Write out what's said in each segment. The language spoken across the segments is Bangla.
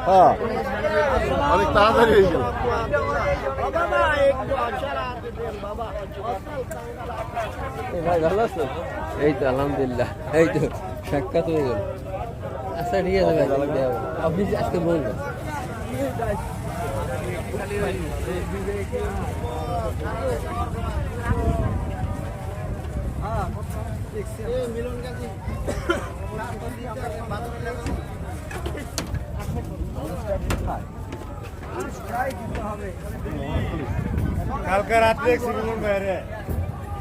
হ্যাঁ অনেক তাড়াতাড়ি হয়ে গেল। ভাই ভালো আছো? এই তো আলহামদুলিল্লাহ, এই তো সাক্ষাৎ হয়ে গেল। আচ্ছা ঠিক আছে ভাই, আপনি আজকে বলবেন। কালকে রাত্রে সিনেমার বাইরে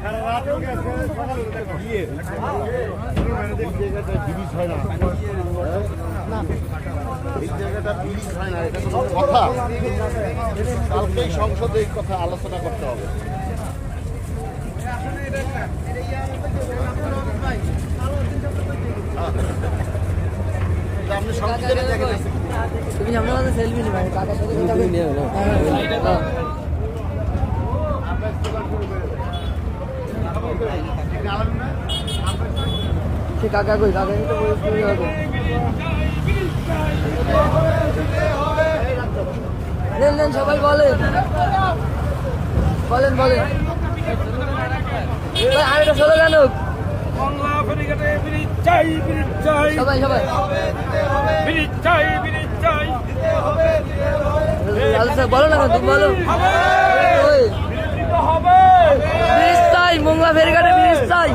সারা রাত সকালে বিয়ে ব্রিজ হয় না, এই জায়গাটা ব্রিজ হয় না, এটা কোনো কথা। কালকেই সংসদে এই কথা আলোচনা করতে হবে। আপনি সংসদে দেখেন তুমি আমার কাছে সেলফি নিবে, কাকার সাথে কথা বলে নিও না। সে কাকা কই, কাকা তো বলে হবে। নেন নেন সবাই বলেন বলেন বলেন। আরেকটা ষোলো গান হোক সবাই সবাই। আচ্ছা বলো না, তুমি বলো। ব্রিজ চাই, মোংলা ফেরিঘাটে ব্রিজ চাই,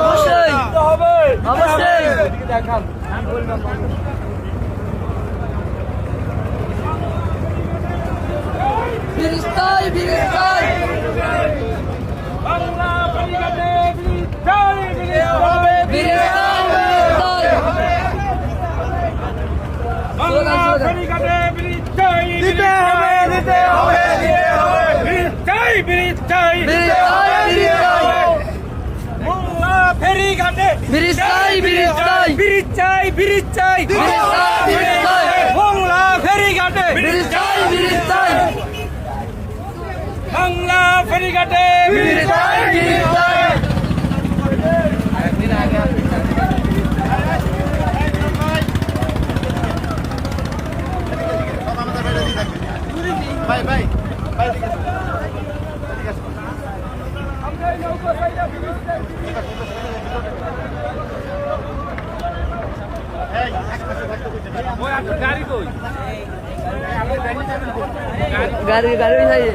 অবশ্যই অবশ্যই। ব্রিজ চাই, ব্রিজ চাই, ব্রিজ চাই, ব্রিজ চাই, ব্রিজ চাই, ব্রিজ চাই, বাংলা ফেরিঘাটে ব্রিজ চাই, ব্রিজ চাই, বাংলা ফেরিঘাটে ব্রিজ চাই, ব্রিজ চাই। ভাই ভাই ভাই গাড়ি কই? গাড়ি গাড়ি